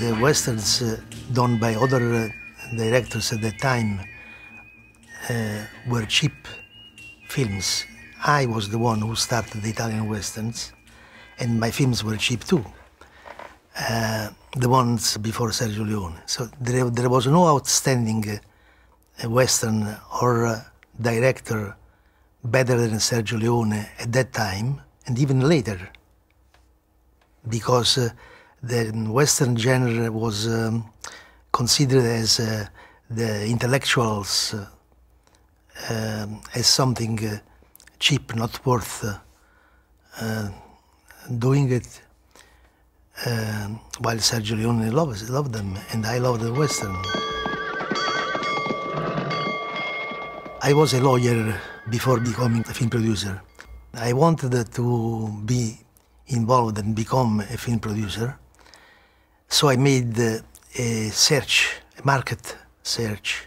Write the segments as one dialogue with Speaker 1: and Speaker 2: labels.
Speaker 1: The westerns done by other directors at that time were cheap films. I was the one who started the Italian westerns, and my films were cheap too. The ones before Sergio Leone. So there was no outstanding western or director better than Sergio Leone at that time, and even later, because the western genre was considered as the intellectuals as something cheap, not worth doing it. While Sergio Leone loved them, and I loved the western. I was a lawyer before becoming a film producer. I wanted to be involved and become a film producer, so I made a search, a market search,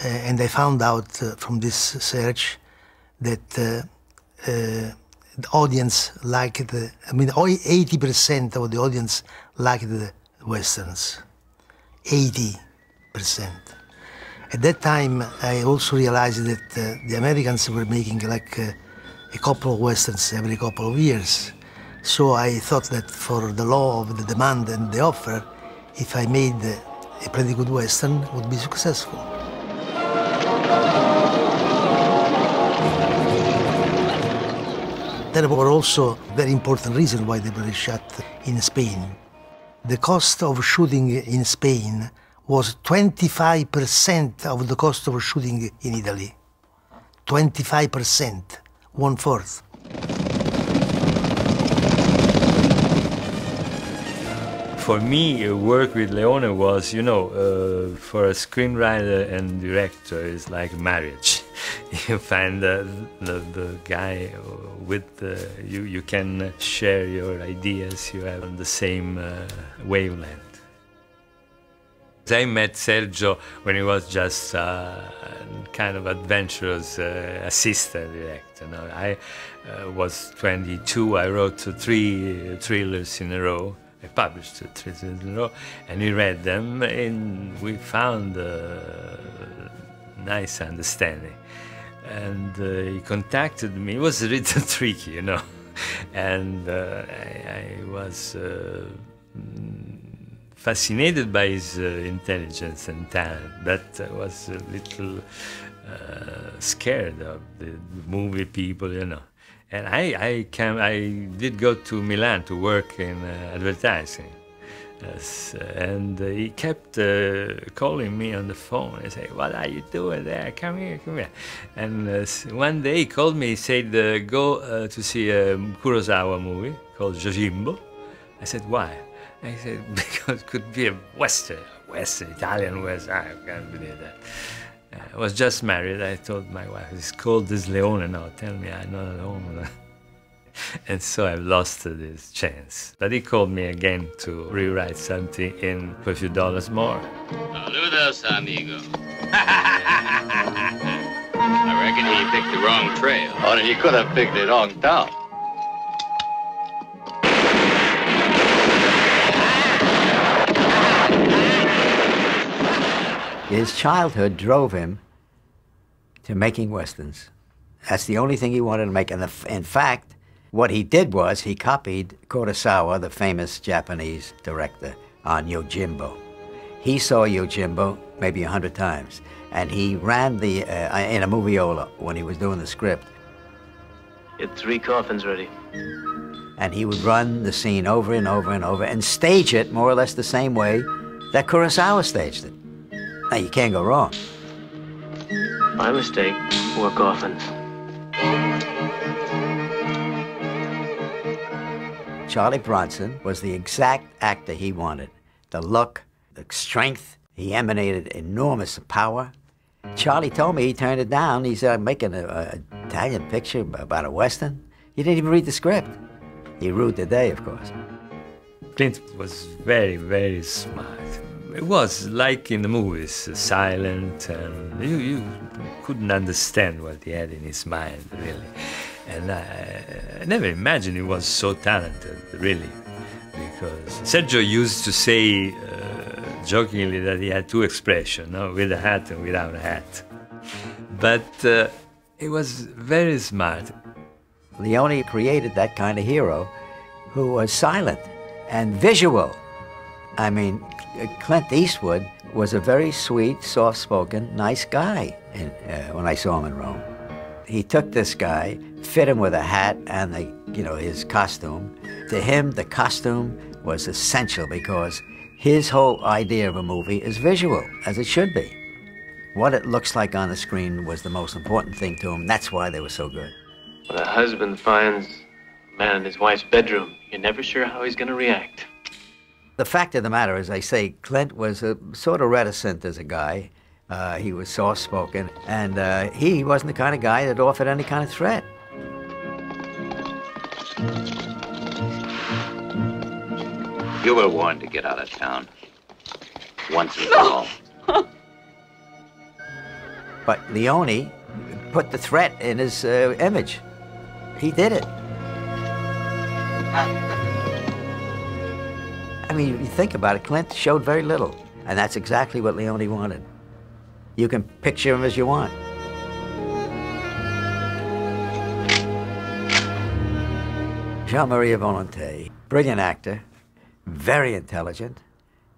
Speaker 1: and I found out from this search that the audience liked, 80% of the audience liked the westerns. 80%. At that time, I also realized that the Americans were making like a couple of westerns every couple of years. So I thought that for the law of the demand and the offer, if I made a pretty good western, it would be successful. There were also very important reasons why they were shot in Spain. The cost of shooting in Spain was 25% of the cost of shooting in Italy. 25%, 1/4.
Speaker 2: For me, work with Leone was, you know, for a screenwriter and director, it's like marriage. You find the guy with you can share your ideas, you have on the same wavelength. I met Sergio when he was just kind of adventurous assistant director. You know, I was 22, I wrote 3 thrillers in a row. I published 3 thrillers in a row, and we read them, and we found a nice understanding. And he contacted me. It was a little tricky, you know, and I was fascinated by his intelligence and talent, but I was a little scared of the movie people, you know. And I did go to Milan to work in advertising. Yes, and he kept calling me on the phone and say, "What are you doing there? Come here, come here." And one day he called me, he said, "Go to see a Kurosawa movie called Yojimbo." I said, "Why?" I said, "Because it could be a Western, Italian Western." I can't believe that. I was just married. I told my wife, "It's called this Leone now. Tell me I'm not alone." And so I've lost this chance. But he called me again to rewrite something in for a few dollars more.
Speaker 3: Saludos, amigo. I reckon he picked the wrong trail.
Speaker 4: Or he could have picked the wrong town.
Speaker 5: His childhood drove him to making westerns. That's the only thing he wanted to make. And in fact, what he did was he copied Kurosawa, the famous Japanese director, on Yojimbo. He saw Yojimbo maybe 100 times, and he ran the in a moviola when he was doing the script.
Speaker 6: Get 3 coffins ready.
Speaker 5: And he would run the scene over and over and over and stage it more or less the same way that Kurosawa staged it. Now, you can't go wrong.
Speaker 6: My mistake, 4 coffins.
Speaker 5: Charlie Bronson was the exact actor he wanted. The look, the strength, he emanated enormous power. Charlie told me he turned it down. He said, "I'm making an Italian picture about a Western." He didn't even read the script. He ruled the day, of course.
Speaker 2: Clint was very, very smart. It was like in the movies, silent, and you couldn't understand what he had in his mind, really. And I never imagined he was so talented, really. because Sergio used to say jokingly that he had two expressions, no? With a hat and without a hat. But he was very smart.
Speaker 5: Leone created that kind of hero who was silent and visual. I mean, Clint Eastwood was a very sweet, soft-spoken, nice guy when I saw him in Rome. He took this guy, fit him with a hat and his costume. To him, the costume was essential because his whole idea of a movie is visual, as it should be. What it looks like on the screen was the most important thing to him. That's why they were so good.
Speaker 6: When a husband finds a man in his wife's bedroom, you're never sure how he's going to react.
Speaker 5: The fact of the matter is, I say, Clint was sort of reticent as a guy. He was soft-spoken, and he wasn't the kind of guy that offered any kind of threat.
Speaker 4: You were warned to get out of town. Once and for all.
Speaker 5: But Leone put the threat in his image. He did it. I mean, you think about it, Clint showed very little, and that's exactly what Leone wanted. You can picture him as you want. Jean-Marie Volonté, brilliant actor, very intelligent,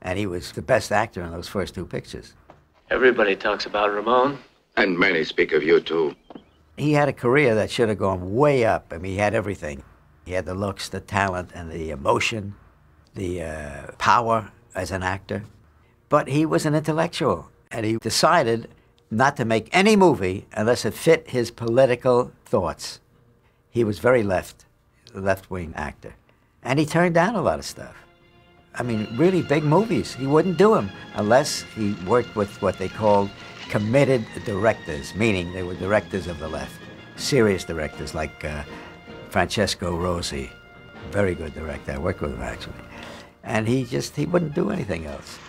Speaker 5: and he was the best actor in those first two pictures.
Speaker 6: Everybody talks about Ramon.
Speaker 4: And many speak of you, too.
Speaker 5: He had a career that should have gone way up. I mean, he had everything. He had the looks, the talent, and the emotion, the power as an actor. But he was an intellectual, and he decided not to make any movie unless it fit his political thoughts. He was very left-wing actor. And he turned down a lot of stuff. I mean, really big movies. He wouldn't do them unless he worked with what they called committed directors, meaning they were directors of the left. Serious directors like Francesco Rosi, very good director. I worked with him, actually. And he wouldn't do anything else.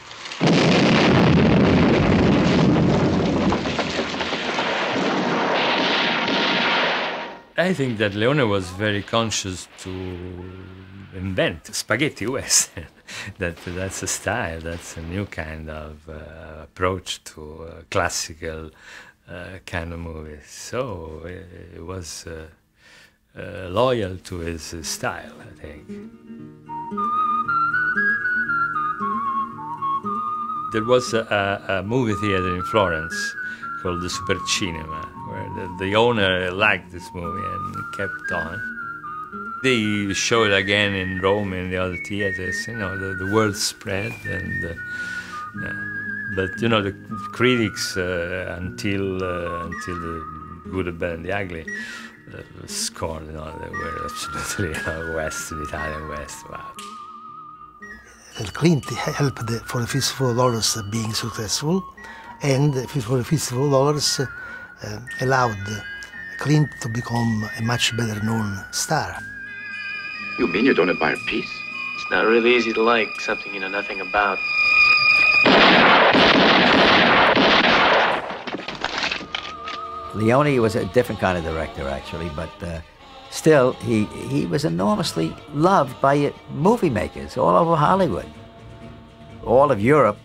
Speaker 2: I think that Leone was very conscious to invent spaghetti western. That's a style, that's a new kind of approach to classical kind of movies. So it was loyal to his style, I think. There was a movie theater in Florence called the Super Cinema, where the owner liked this movie and kept on. They show it again in Rome and the other theaters. You know, the word spread, and but you know, the critics until the Good, the Bad, and the Ugly scored. You know, they were absolutely Western, Italian West. Wow.
Speaker 1: Clint helped for the Fistful of Dollars being successful, and for the Fistful of Dollars allowed Clint to become a much better known star.
Speaker 4: You mean you don't admire peace?
Speaker 6: It's not really easy to like something you know nothing about.
Speaker 5: Leone was a different kind of director, actually, but still, he was enormously loved by movie makers all over Hollywood. All of Europe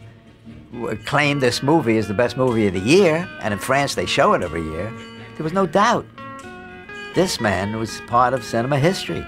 Speaker 5: claimed this movie as the best movie of the year, and in France they show it every year. There was no doubt. This man was part of cinema history.